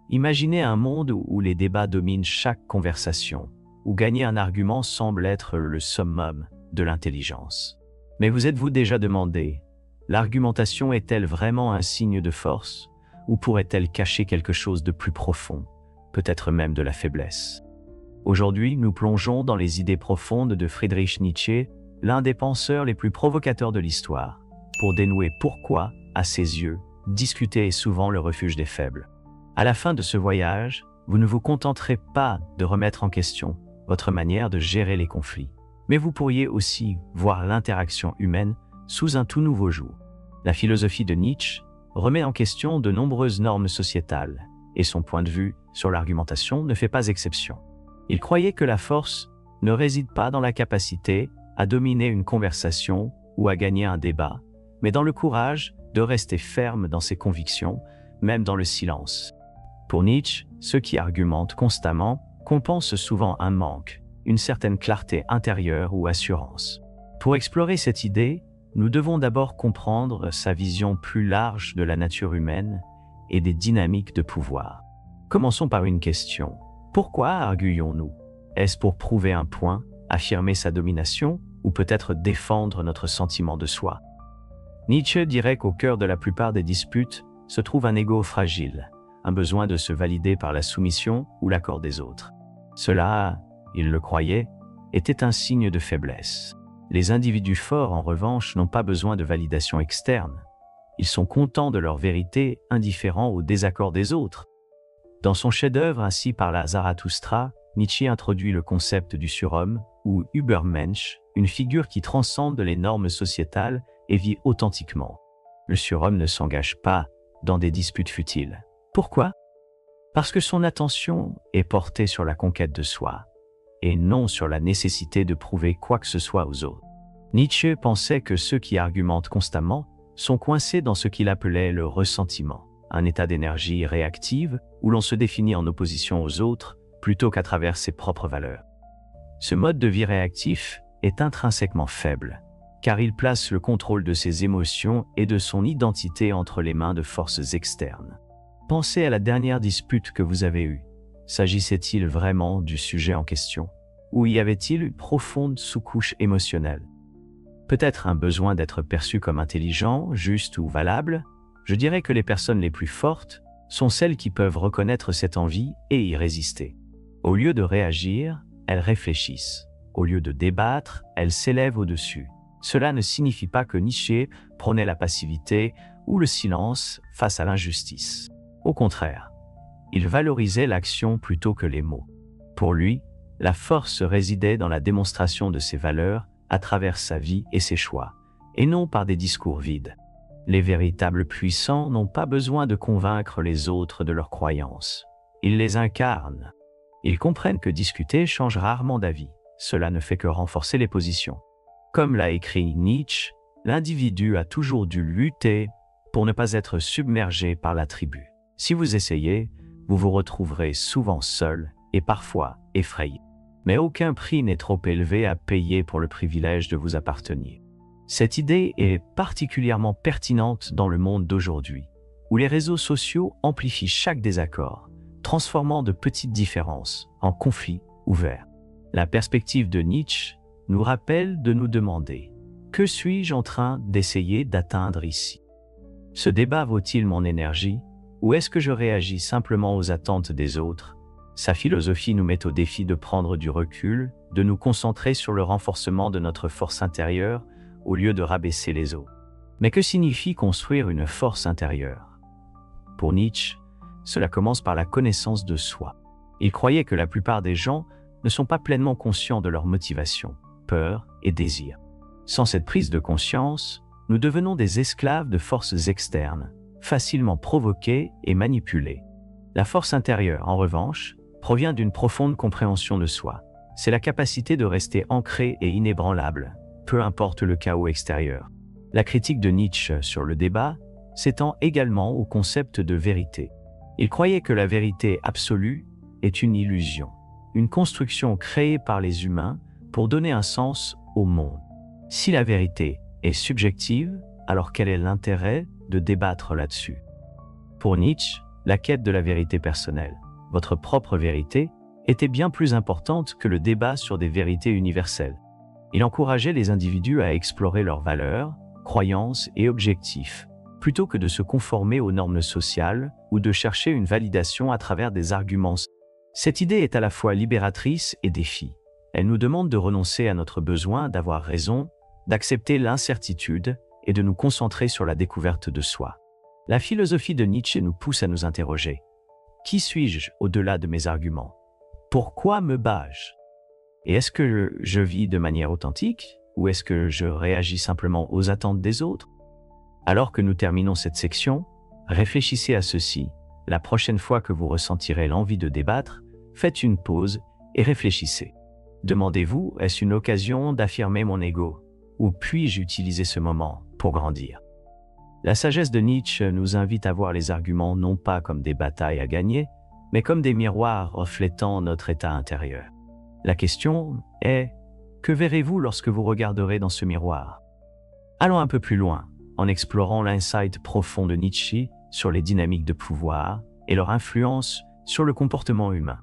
Imaginez un monde où les débats dominent chaque conversation, où gagner un argument semble être le summum de l'intelligence. Mais vous êtes-vous déjà demandé, l'argumentation est-elle vraiment un signe de force, ou pourrait-elle cacher quelque chose de plus profond, peut-être même de la faiblesse? Aujourd'hui, nous plongeons dans les idées profondes de Friedrich Nietzsche, l'un des penseurs les plus provocateurs de l'histoire, pour dénouer pourquoi, à ses yeux, discuter est souvent le refuge des faibles. À la fin de ce voyage, vous ne vous contenterez pas de remettre en question votre manière de gérer les conflits, mais vous pourriez aussi voir l'interaction humaine sous un tout nouveau jour. La philosophie de Nietzsche remet en question de nombreuses normes sociétales, et son point de vue sur l'argumentation ne fait pas exception. Il croyait que la force ne réside pas dans la capacité à dominer une conversation ou à gagner un débat, mais dans le courage de rester ferme dans ses convictions, même dans le silence. Pour Nietzsche, ceux qui argumentent constamment compensent souvent un manque, une certaine clarté intérieure ou assurance. Pour explorer cette idée, nous devons d'abord comprendre sa vision plus large de la nature humaine et des dynamiques de pouvoir. Commençons par une question. Pourquoi arguons-nous? Est-ce pour prouver un point, affirmer sa domination ou peut-être défendre notre sentiment de soi? Nietzsche dirait qu'au cœur de la plupart des disputes se trouve un ego fragile, un besoin de se valider par la soumission ou l'accord des autres. Cela, il le croyait, était un signe de faiblesse. Les individus forts, en revanche, n'ont pas besoin de validation externe. Ils sont contents de leur vérité, indifférents au désaccord des autres. Dans son chef-d'œuvre Ainsi parla Zarathustra, Nietzsche introduit le concept du surhomme, ou Übermensch, une figure qui transcende les normes sociétales et vit authentiquement. Le surhomme ne s'engage pas dans des disputes futiles. Pourquoi? Parce que son attention est portée sur la conquête de soi, et non sur la nécessité de prouver quoi que ce soit aux autres. Nietzsche pensait que ceux qui argumentent constamment sont coincés dans ce qu'il appelait le ressentiment, un état d'énergie réactive où l'on se définit en opposition aux autres plutôt qu'à travers ses propres valeurs. Ce mode de vie réactif est intrinsèquement faible, car il place le contrôle de ses émotions et de son identité entre les mains de forces externes. Pensez à la dernière dispute que vous avez eue. S'agissait-il vraiment du sujet en question? Ou y avait-il une profonde sous-couche émotionnelle? Peut-être un besoin d'être perçu comme intelligent, juste ou valable? Je dirais que les personnes les plus fortes sont celles qui peuvent reconnaître cette envie et y résister. Au lieu de réagir, elles réfléchissent. Au lieu de débattre, elles s'élèvent au-dessus. Cela ne signifie pas que Nietzsche prônait la passivité ou le silence face à l'injustice. Au contraire, il valorisait l'action plutôt que les mots. Pour lui, la force résidait dans la démonstration de ses valeurs à travers sa vie et ses choix, et non par des discours vides. Les véritables puissants n'ont pas besoin de convaincre les autres de leurs croyances. Ils les incarnent. Ils comprennent que discuter change rarement d'avis. Cela ne fait que renforcer les positions. Comme l'a écrit Nietzsche, l'individu a toujours dû lutter pour ne pas être submergé par la tribu. Si vous essayez, vous vous retrouverez souvent seul et parfois effrayé. Mais aucun prix n'est trop élevé à payer pour le privilège de vous appartenir. Cette idée est particulièrement pertinente dans le monde d'aujourd'hui, où les réseaux sociaux amplifient chaque désaccord, transformant de petites différences en conflits ouverts. La perspective de Nietzsche nous rappelle de nous demander « Que suis-je en train d'essayer d'atteindre ici? Ce débat vaut-il mon énergie? Ou est-ce que je réagis simplement aux attentes des autres ?» Sa philosophie nous met au défi de prendre du recul, de nous concentrer sur le renforcement de notre force intérieure au lieu de rabaisser les autres. Mais que signifie construire une force intérieure? Pour Nietzsche, cela commence par la connaissance de soi. Il croyait que la plupart des gens ne sont pas pleinement conscients de leurs motivations, peurs et désirs. Sans cette prise de conscience, nous devenons des esclaves de forces externes, facilement provoquées et manipulées. La force intérieure, en revanche, provient d'une profonde compréhension de soi. C'est la capacité de rester ancré et inébranlable, peu importe le chaos extérieur. La critique de Nietzsche sur le débat s'étend également au concept de vérité. Il croyait que la vérité absolue est une illusion, une construction créée par les humains pour donner un sens au monde. Si la vérité est subjective, alors quel est l'intérêt de débattre là-dessus? Pour Nietzsche, La quête de la vérité personnelle, votre propre vérité, était bien plus importante que le débat sur des vérités universelles. Il encourageait les individus à explorer leurs valeurs, croyances et objectifs, plutôt que de se conformer aux normes sociales ou de chercher une validation à travers des arguments. Cette idée est à la fois libératrice et défi. Elle nous demande de renoncer à notre besoin d'avoir raison, d'accepter l'incertitude et de nous concentrer sur la découverte de soi. La philosophie de Nietzsche nous pousse à nous interroger. Qui suis-je au-delà de mes arguments? Pourquoi me bats-je? Et est-ce que je vis de manière authentique ou est-ce que je réagis simplement aux attentes des autres? Alors que nous terminons cette section, réfléchissez à ceci. La prochaine fois que vous ressentirez l'envie de débattre, faites une pause et réfléchissez. Demandez-vous, est-ce une occasion d'affirmer mon ego? Ou puis-je utiliser ce moment pour grandir? La sagesse de Nietzsche nous invite à voir les arguments non pas comme des batailles à gagner, mais comme des miroirs reflétant notre état intérieur. La question est, que verrez-vous lorsque vous regarderez dans ce miroir? Allons un peu plus loin, en explorant l'insight profond de Nietzsche sur les dynamiques de pouvoir et leur influence sur le comportement humain.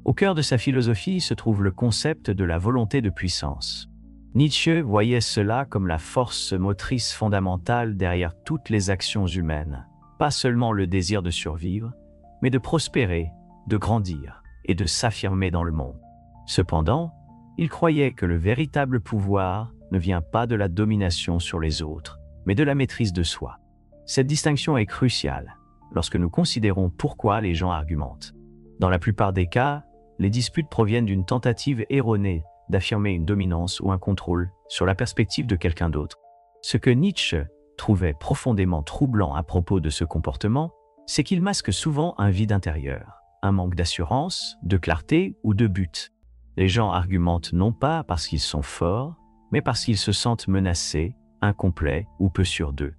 Au cœur de sa philosophie se trouve le concept de la volonté de puissance. Nietzsche voyait cela comme la force motrice fondamentale derrière toutes les actions humaines, pas seulement le désir de survivre, mais de prospérer, de grandir et de s'affirmer dans le monde. Cependant, il croyait que le véritable pouvoir ne vient pas de la domination sur les autres, mais de la maîtrise de soi. Cette distinction est cruciale lorsque nous considérons pourquoi les gens argumentent. Dans la plupart des cas, les disputes proviennent d'une tentative erronée d'affirmer une dominance ou un contrôle sur la perspective de quelqu'un d'autre. Ce que Nietzsche trouvait profondément troublant à propos de ce comportement, c'est qu'il masque souvent un vide intérieur, un manque d'assurance, de clarté ou de but. Les gens argumentent non pas parce qu'ils sont forts, mais parce qu'ils se sentent menacés, incomplets ou peu sûrs d'eux.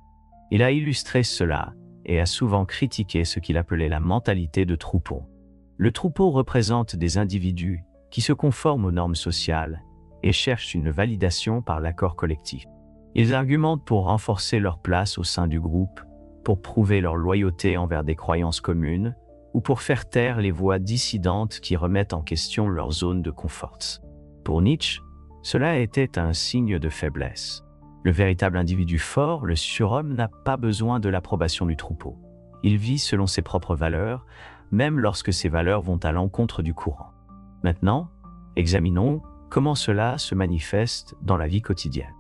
Il a illustré cela et a souvent critiqué ce qu'il appelait la mentalité de troupeau. Le troupeau représente des individus qui se conforment aux normes sociales et cherchent une validation par l'accord collectif. Ils argumentent pour renforcer leur place au sein du groupe, pour prouver leur loyauté envers des croyances communes, ou pour faire taire les voix dissidentes qui remettent en question leur zone de confort. Pour Nietzsche, cela était un signe de faiblesse. Le véritable individu fort, le surhomme, n'a pas besoin de l'approbation du troupeau. Il vit selon ses propres valeurs, même lorsque ces valeurs vont à l'encontre du courant. Maintenant, examinons comment cela se manifeste dans la vie quotidienne.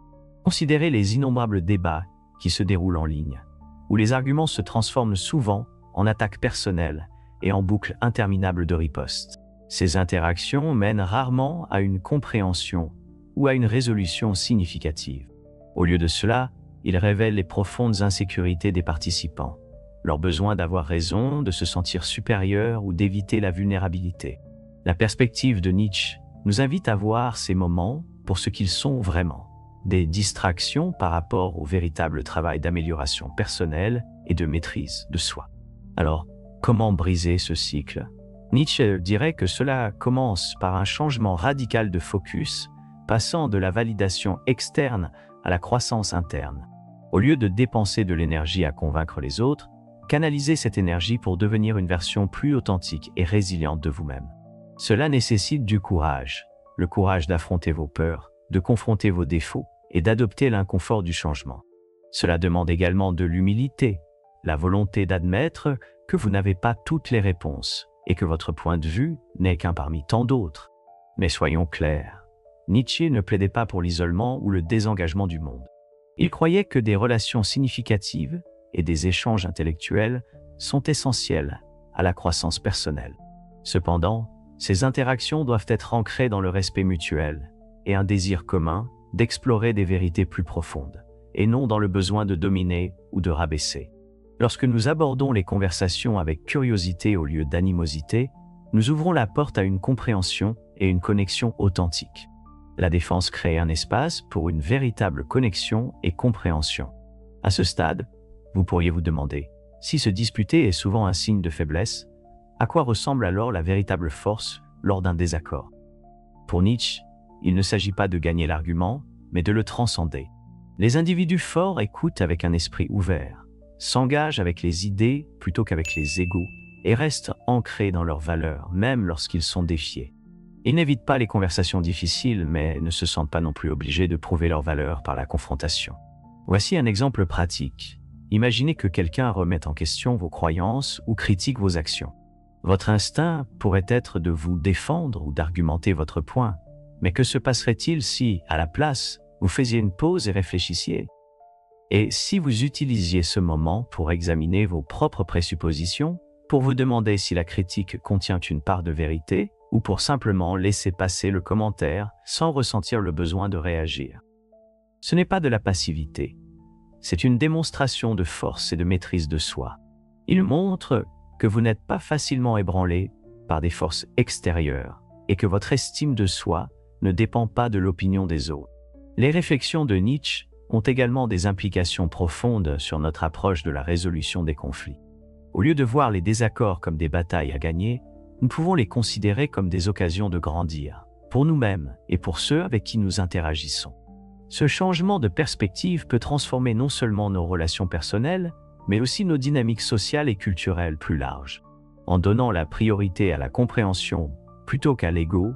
Considérez les innombrables débats qui se déroulent en ligne, où les arguments se transforment souvent en attaques personnelles et en boucles interminables de ripostes. Ces interactions mènent rarement à une compréhension ou à une résolution significative. Au lieu de cela, ils révèlent les profondes insécurités des participants, leur besoin d'avoir raison, de se sentir supérieur ou d'éviter la vulnérabilité. La perspective de Nietzsche nous invite à voir ces moments pour ce qu'ils sont vraiment, des distractions par rapport au véritable travail d'amélioration personnelle et de maîtrise de soi. Alors, comment briser ce cycle? Nietzsche dirait que cela commence par un changement radical de focus, passant de la validation externe à la croissance interne. Au lieu de dépenser de l'énergie à convaincre les autres, canalisez cette énergie pour devenir une version plus authentique et résiliente de vous-même. Cela nécessite du courage, le courage d'affronter vos peurs, de confronter vos défauts et d'adopter l'inconfort du changement. Cela demande également de l'humilité, la volonté d'admettre que vous n'avez pas toutes les réponses et que votre point de vue n'est qu'un parmi tant d'autres. Mais soyons clairs, Nietzsche ne plaidait pas pour l'isolement ou le désengagement du monde. Il croyait que des relations significatives et des échanges intellectuels sont essentiels à la croissance personnelle. Cependant, ces interactions doivent être ancrées dans le respect mutuel et un désir commun d'explorer des vérités plus profondes, et non dans le besoin de dominer ou de rabaisser. Lorsque nous abordons les conversations avec curiosité au lieu d'animosité, nous ouvrons la porte à une compréhension et une connexion authentique. La défense crée un espace pour une véritable connexion et compréhension. À ce stade, vous pourriez vous demander, si se disputer est souvent un signe de faiblesse, à quoi ressemble alors la véritable force lors d'un désaccord? Pour Nietzsche, il ne s'agit pas de gagner l'argument, mais de le transcender. Les individus forts écoutent avec un esprit ouvert, s'engagent avec les idées plutôt qu'avec les égos, et restent ancrés dans leurs valeurs, même lorsqu'ils sont défiés. Ils n'évitent pas les conversations difficiles, mais ne se sentent pas non plus obligés de prouver leurs valeurs par la confrontation. Voici un exemple pratique. Imaginez que quelqu'un remette en question vos croyances ou critique vos actions. Votre instinct pourrait être de vous défendre ou d'argumenter votre point. Mais que se passerait-il si, à la place, vous faisiez une pause et réfléchissiez? Et si vous utilisiez ce moment pour examiner vos propres présuppositions, pour vous demander si la critique contient une part de vérité, ou pour simplement laisser passer le commentaire sans ressentir le besoin de réagir? Ce n'est pas de la passivité. C'est une démonstration de force et de maîtrise de soi. Il montre que vous n'êtes pas facilement ébranlé par des forces extérieures et que votre estime de soi ne dépend pas de l'opinion des autres. Les réflexions de Nietzsche ont également des implications profondes sur notre approche de la résolution des conflits. Au lieu de voir les désaccords comme des batailles à gagner, nous pouvons les considérer comme des occasions de grandir, pour nous-mêmes et pour ceux avec qui nous interagissons. Ce changement de perspective peut transformer non seulement nos relations personnelles, mais aussi nos dynamiques sociales et culturelles plus larges. En donnant la priorité à la compréhension plutôt qu'à l'ego,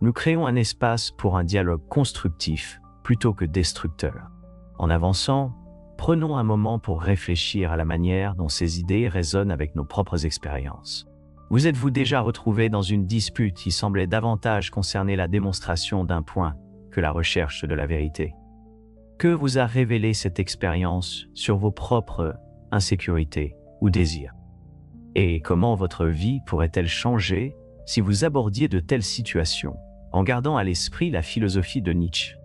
nous créons un espace pour un dialogue constructif plutôt que destructeur. En avançant, prenons un moment pour réfléchir à la manière dont ces idées résonnent avec nos propres expériences. Vous êtes-vous déjà retrouvé dans une dispute qui semblait davantage concerner la démonstration d'un point que la recherche de la vérité? Que vous a révélé cette expérience sur vos propres insécurités ou désirs? Et comment votre vie pourrait-elle changer si vous abordiez de telles situations en gardant à l'esprit la philosophie de Nietzsche?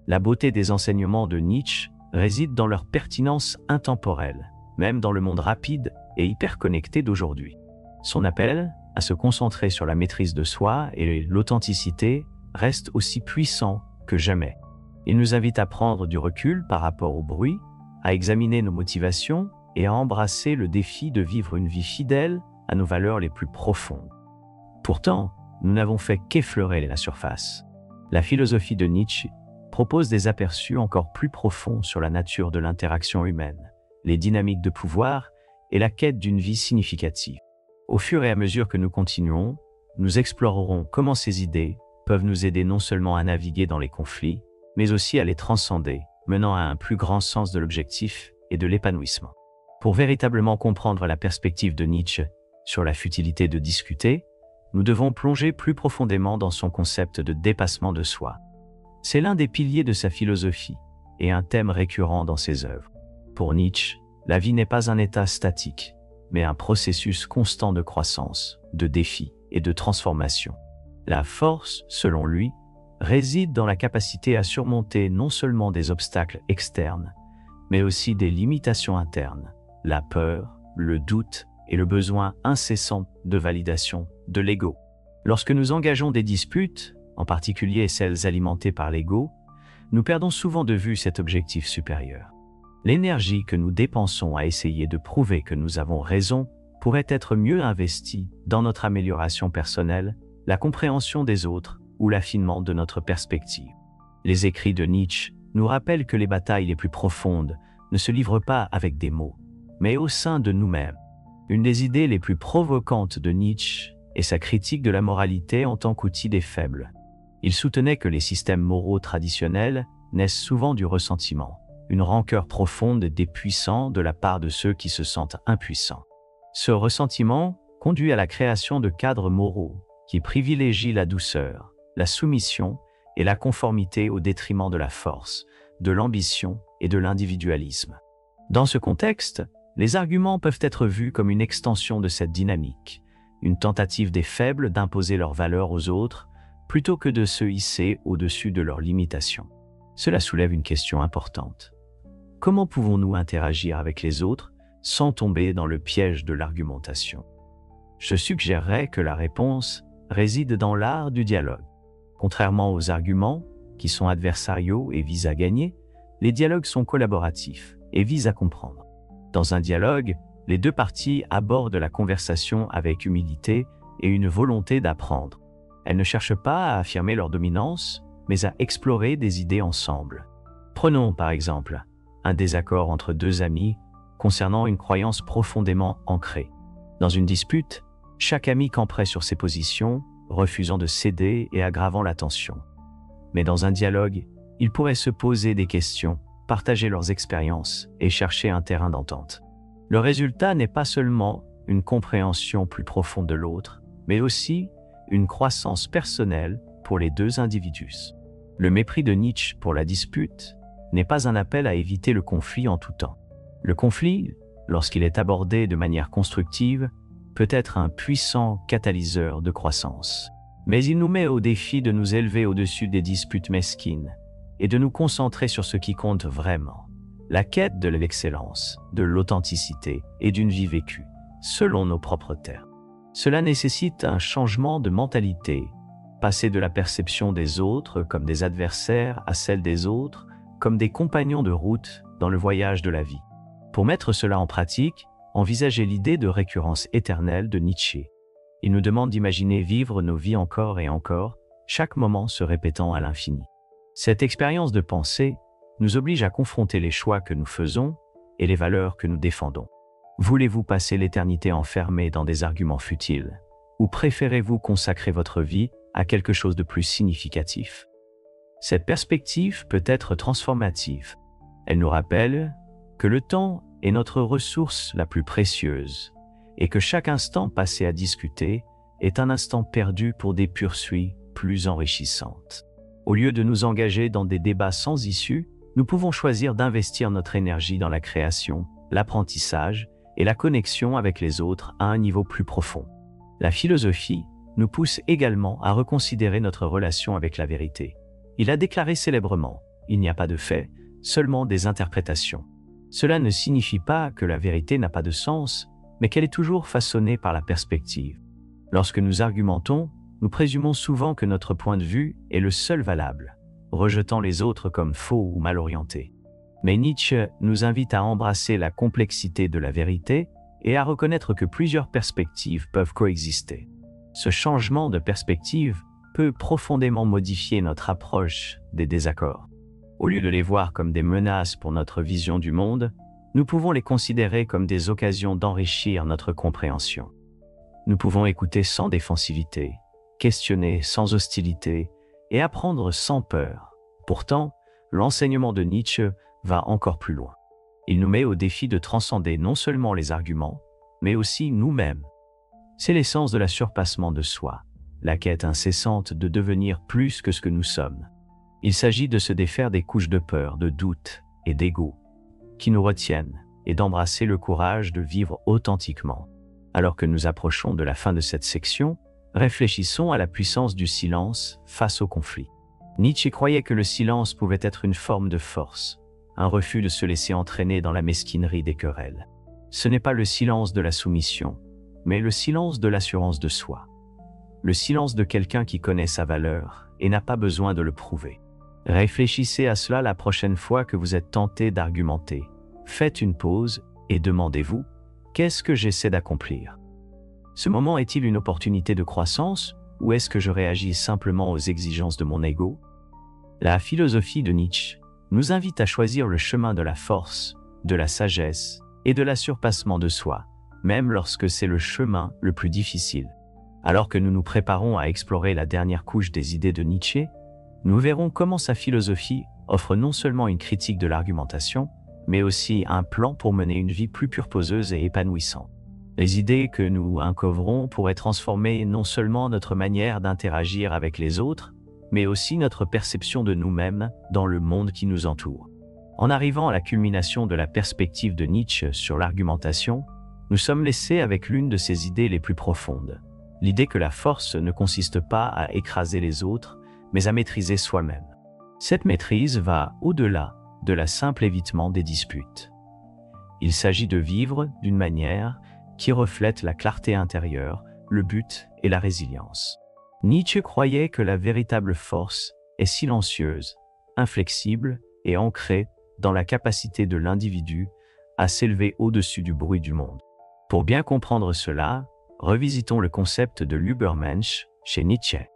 La beauté des enseignements de Nietzsche réside dans leur pertinence intemporelle, même dans le monde rapide et hyper-connecté d'aujourd'hui. Son appel à se concentrer sur la maîtrise de soi et l'authenticité reste aussi puissant que jamais. Il nous invite à prendre du recul par rapport au bruit, à examiner nos motivations et à embrasser le défi de vivre une vie fidèle à nos valeurs les plus profondes. Pourtant, nous n'avons fait qu'effleurer la surface. La philosophie de Nietzsche propose des aperçus encore plus profonds sur la nature de l'interaction humaine, les dynamiques de pouvoir et la quête d'une vie significative. Au fur et à mesure que nous continuons, nous explorerons comment ces idées peuvent nous aider non seulement à naviguer dans les conflits, mais aussi à les transcender, menant à un plus grand sens de l'objectif et de l'épanouissement. Pour véritablement comprendre la perspective de Nietzsche sur la futilité de discuter, nous devons plonger plus profondément dans son concept de dépassement de soi. C'est l'un des piliers de sa philosophie et un thème récurrent dans ses œuvres. Pour Nietzsche, la vie n'est pas un état statique, mais un processus constant de croissance, de défis et de transformation. La force, selon lui, réside dans la capacité à surmonter non seulement des obstacles externes, mais aussi des limitations internes, la peur, le doute et le besoin incessant de validation de l'ego. Lorsque nous engageons des disputes, en particulier celles alimentées par l'ego, nous perdons souvent de vue cet objectif supérieur. L'énergie que nous dépensons à essayer de prouver que nous avons raison pourrait être mieux investie dans notre amélioration personnelle, la compréhension des autres ou l'affinement de notre perspective. Les écrits de Nietzsche nous rappellent que les batailles les plus profondes ne se livrent pas avec des mots, mais au sein de nous-mêmes. Une des idées les plus provocantes de Nietzsche est sa critique de la moralité en tant qu'outil des faibles. Il soutenait que les systèmes moraux traditionnels naissent souvent du ressentiment, une rancœur profonde des puissants de la part de ceux qui se sentent impuissants. Ce ressentiment conduit à la création de cadres moraux qui privilégient la douceur, la soumission et la conformité au détriment de la force, de l'ambition et de l'individualisme. Dans ce contexte, les arguments peuvent être vus comme une extension de cette dynamique, une tentative des faibles d'imposer leurs valeurs aux autres plutôt que de se hisser au-dessus de leurs limitations. Cela soulève une question importante. Comment pouvons-nous interagir avec les autres sans tomber dans le piège de l'argumentation? Je suggérerais que la réponse réside dans l'art du dialogue. Contrairement aux arguments, qui sont adversariaux et visent à gagner, les dialogues sont collaboratifs et visent à comprendre. Dans un dialogue, les deux parties abordent la conversation avec humilité et une volonté d'apprendre. Elles ne cherchent pas à affirmer leur dominance, mais à explorer des idées ensemble. Prenons par exemple un désaccord entre deux amis concernant une croyance profondément ancrée. Dans une dispute, chaque ami camperait sur ses positions, refusant de céder et aggravant la tension. Mais dans un dialogue, ils pourraient se poser des questions, partager leurs expériences et chercher un terrain d'entente. Le résultat n'est pas seulement une compréhension plus profonde de l'autre, mais aussi une croissance personnelle pour les deux individus. Le mépris de Nietzsche pour la dispute n'est pas un appel à éviter le conflit en tout temps. Le conflit, lorsqu'il est abordé de manière constructive, peut être un puissant catalyseur de croissance. Mais il nous met au défi de nous élever au-dessus des disputes mesquines et de nous concentrer sur ce qui compte vraiment, la quête de l'excellence, de l'authenticité et d'une vie vécue, selon nos propres termes. Cela nécessite un changement de mentalité, passer de la perception des autres comme des adversaires à celle des autres comme des compagnons de route dans le voyage de la vie. Pour mettre cela en pratique, envisagez l'idée de récurrence éternelle de Nietzsche. Il nous demande d'imaginer vivre nos vies encore et encore, chaque moment se répétant à l'infini. Cette expérience de pensée nous oblige à confronter les choix que nous faisons et les valeurs que nous défendons. Voulez-vous passer l'éternité enfermé dans des arguments futiles, ou préférez-vous consacrer votre vie à quelque chose de plus significatif? Cette perspective peut être transformative. Elle nous rappelle que le temps est notre ressource la plus précieuse et que chaque instant passé à discuter est un instant perdu pour des poursuites plus enrichissantes. Au lieu de nous engager dans des débats sans issue, nous pouvons choisir d'investir notre énergie dans la création, l'apprentissage et la connexion avec les autres à un niveau plus profond. La philosophie nous pousse également à reconsidérer notre relation avec la vérité. Il a déclaré célèbrement « Il n'y a pas de faits, seulement des interprétations ». Cela ne signifie pas que la vérité n'a pas de sens, mais qu'elle est toujours façonnée par la perspective. Lorsque nous argumentons, nous présumons souvent que notre point de vue est le seul valable, rejetant les autres comme faux ou mal orientés. Mais Nietzsche nous invite à embrasser la complexité de la vérité et à reconnaître que plusieurs perspectives peuvent coexister. Ce changement de perspective peut profondément modifier notre approche des désaccords. Au lieu de les voir comme des menaces pour notre vision du monde, nous pouvons les considérer comme des occasions d'enrichir notre compréhension. Nous pouvons écouter sans défensivité, questionner sans hostilité et apprendre sans peur. Pourtant, l'enseignement de Nietzsche va encore plus loin. Il nous met au défi de transcender non seulement les arguments, mais aussi nous-mêmes. C'est l'essence de la surpassement de soi, la quête incessante de devenir plus que ce que nous sommes. Il s'agit de se défaire des couches de peur, de doute et d'ego qui nous retiennent et d'embrasser le courage de vivre authentiquement. Alors que nous approchons de la fin de cette section, réfléchissons à la puissance du silence face au conflit. Nietzsche croyait que le silence pouvait être une forme de force, un refus de se laisser entraîner dans la mesquinerie des querelles. Ce n'est pas le silence de la soumission, mais le silence de l'assurance de soi. Le silence de quelqu'un qui connaît sa valeur et n'a pas besoin de le prouver. Réfléchissez à cela la prochaine fois que vous êtes tenté d'argumenter. Faites une pause et demandez-vous « Qu'est-ce que j'essaie d'accomplir ?» Ce moment est-il une opportunité de croissance ou est-ce que je réagis simplement aux exigences de mon ego? La philosophie de Nietzsche nous invite à choisir le chemin de la force, de la sagesse et de l'assurpassement de soi, même lorsque c'est le chemin le plus difficile. Alors que nous nous préparons à explorer la dernière couche des idées de Nietzsche, nous verrons comment sa philosophie offre non seulement une critique de l'argumentation, mais aussi un plan pour mener une vie plus purposeuse et épanouissante. Les idées que nous uncoverons pourraient transformer non seulement notre manière d'interagir avec les autres, mais aussi notre perception de nous-mêmes dans le monde qui nous entoure. En arrivant à la culmination de la perspective de Nietzsche sur l'argumentation, nous sommes laissés avec l'une de ses idées les plus profondes. L'idée que la force ne consiste pas à écraser les autres, mais à maîtriser soi-même. Cette maîtrise va au-delà de la simple évitement des disputes. Il s'agit de vivre d'une manière qui reflète la clarté intérieure, le but et la résilience. Nietzsche croyait que la véritable force est silencieuse, inflexible et ancrée dans la capacité de l'individu à s'élever au-dessus du bruit du monde. Pour bien comprendre cela, revisitons le concept de l'Übermensch chez Nietzsche.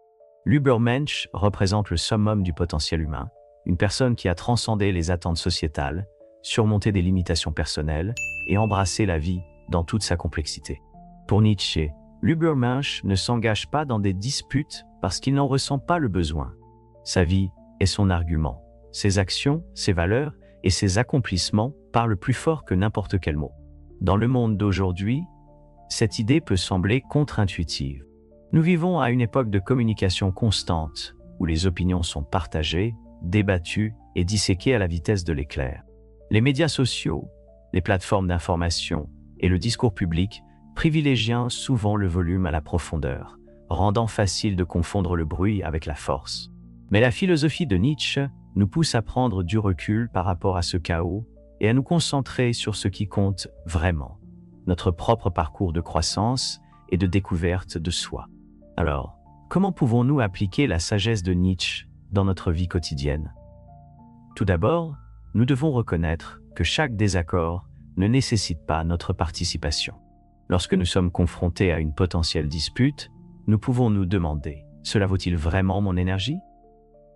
L'Übermensch représente le summum du potentiel humain, une personne qui a transcendé les attentes sociétales, surmonté des limitations personnelles et embrassé la vie dans toute sa complexité. Pour Nietzsche, l'Ubermensch ne s'engage pas dans des disputes parce qu'il n'en ressent pas le besoin. Sa vie est son argument. Ses actions, ses valeurs et ses accomplissements parlent plus fort que n'importe quel mot. Dans le monde d'aujourd'hui, cette idée peut sembler contre-intuitive. Nous vivons à une époque de communication constante, où les opinions sont partagées, débattues et disséquées à la vitesse de l'éclair. Les médias sociaux, les plateformes d'information et le discours public privilégient souvent le volume à la profondeur, rendant facile de confondre le bruit avec la force. Mais la philosophie de Nietzsche nous pousse à prendre du recul par rapport à ce chaos et à nous concentrer sur ce qui compte vraiment, notre propre parcours de croissance et de découverte de soi. Alors, comment pouvons-nous appliquer la sagesse de Nietzsche dans notre vie quotidienne? Tout d'abord, nous devons reconnaître que chaque désaccord ne nécessite pas notre participation. Lorsque nous sommes confrontés à une potentielle dispute, nous pouvons nous demander « Cela vaut-il vraiment mon énergie ?»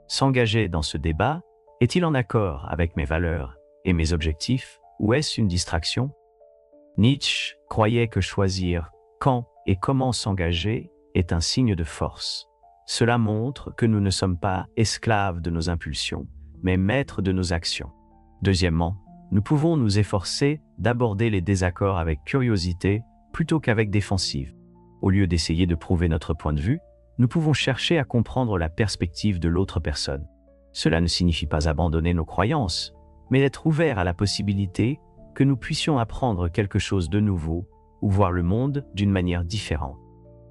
S'engager dans ce débat est-il en accord avec mes valeurs et mes objectifs ou est-ce une distraction? Nietzsche croyait que choisir quand et comment s'engager est un signe de force. Cela montre que nous ne sommes pas esclaves de nos impulsions, mais maîtres de nos actions. Deuxièmement, nous pouvons nous efforcer d'aborder les désaccords avec curiosité plutôt qu'avec défensive. Au lieu d'essayer de prouver notre point de vue, nous pouvons chercher à comprendre la perspective de l'autre personne. Cela ne signifie pas abandonner nos croyances, mais être ouvert à la possibilité que nous puissions apprendre quelque chose de nouveau ou voir le monde d'une manière différente.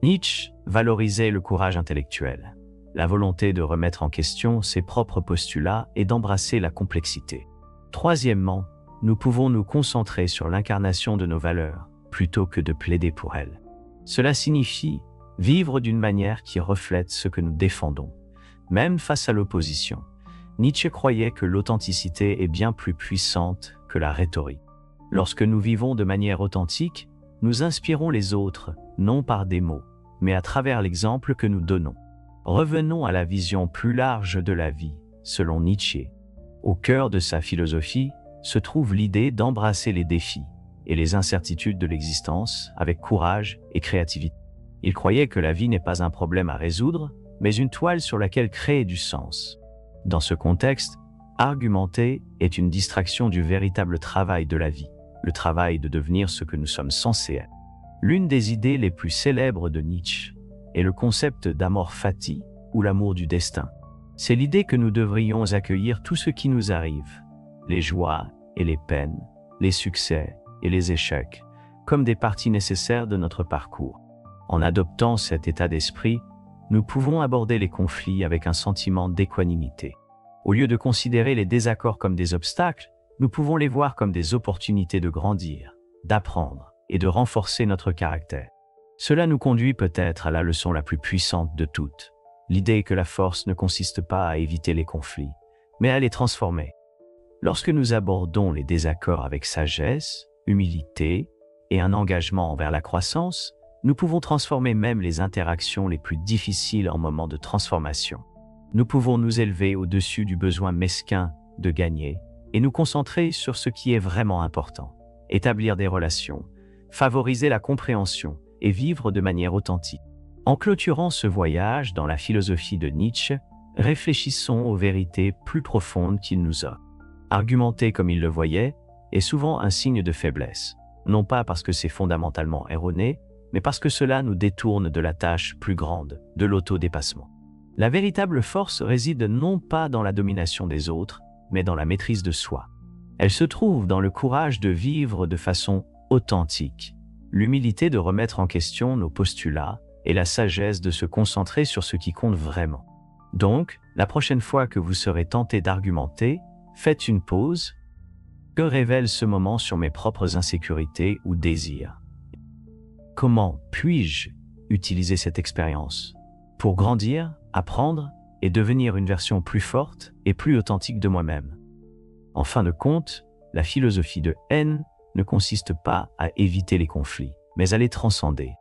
Nietzsche valorisait le courage intellectuel, la volonté de remettre en question ses propres postulats et d'embrasser la complexité. Troisièmement, nous pouvons nous concentrer sur l'incarnation de nos valeurs plutôt que de plaider pour elles. Cela signifie vivre d'une manière qui reflète ce que nous défendons, même face à l'opposition. Nietzsche croyait que l'authenticité est bien plus puissante que la rhétorique. Lorsque nous vivons de manière authentique, nous inspirons les autres, non par des mots, mais à travers l'exemple que nous donnons. Revenons à la vision plus large de la vie, selon Nietzsche. Au cœur de sa philosophie se trouve l'idée d'embrasser les défis et les incertitudes de l'existence avec courage et créativité. Il croyait que la vie n'est pas un problème à résoudre, mais une toile sur laquelle créer du sens. Dans ce contexte, argumenter est une distraction du véritable travail de la vie, le travail de devenir ce que nous sommes censés être. L'une des idées les plus célèbres de Nietzsche est le concept d'amor fati, ou l'amour du destin. C'est l'idée que nous devrions accueillir tout ce qui nous arrive, les joies et les peines, les succès et les échecs, comme des parties nécessaires de notre parcours. En adoptant cet état d'esprit, nous pouvons aborder les conflits avec un sentiment d'équanimité. Au lieu de considérer les désaccords comme des obstacles, nous pouvons les voir comme des opportunités de grandir, d'apprendre et de renforcer notre caractère. Cela nous conduit peut-être à la leçon la plus puissante de toutes, l'idée que la force ne consiste pas à éviter les conflits, mais à les transformer. Lorsque nous abordons les désaccords avec sagesse, humilité et un engagement envers la croissance, nous pouvons transformer même les interactions les plus difficiles en moments de transformation. Nous pouvons nous élever au-dessus du besoin mesquin de gagner et nous concentrer sur ce qui est vraiment important, établir des relations, favoriser la compréhension et vivre de manière authentique. En clôturant ce voyage dans la philosophie de Nietzsche, réfléchissons aux vérités plus profondes qu'il nous offre. Argumenter comme il le voyait est souvent un signe de faiblesse, non pas parce que c'est fondamentalement erroné, mais parce que cela nous détourne de la tâche plus grande, de l'autodépassement. La véritable force réside non pas dans la domination des autres, mais dans la maîtrise de soi. Elle se trouve dans le courage de vivre de façon authentique, l'humilité de remettre en question nos postulats et la sagesse de se concentrer sur ce qui compte vraiment. Donc, la prochaine fois que vous serez tenté d'argumenter, faites une pause. Que révèle ce moment sur mes propres insécurités ou désirs? Comment puis-je utiliser cette expérience pour grandir, apprendre et devenir une version plus forte et plus authentique de moi-même? En fin de compte, la philosophie de N ne consiste pas à éviter les conflits, mais à les transcender.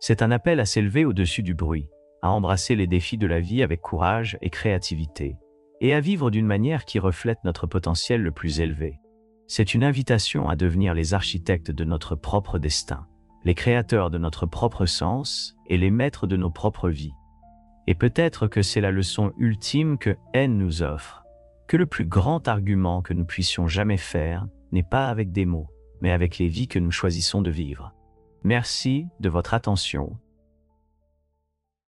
C'est un appel à s'élever au-dessus du bruit, à embrasser les défis de la vie avec courage et créativité, et à vivre d'une manière qui reflète notre potentiel le plus élevé. C'est une invitation à devenir les architectes de notre propre destin, les créateurs de notre propre sens et les maîtres de nos propres vies. Et peut-être que c'est la leçon ultime que N nous offre, que le plus grand argument que nous puissions jamais faire n'est pas avec des mots, mais avec les vies que nous choisissons de vivre. Merci de votre attention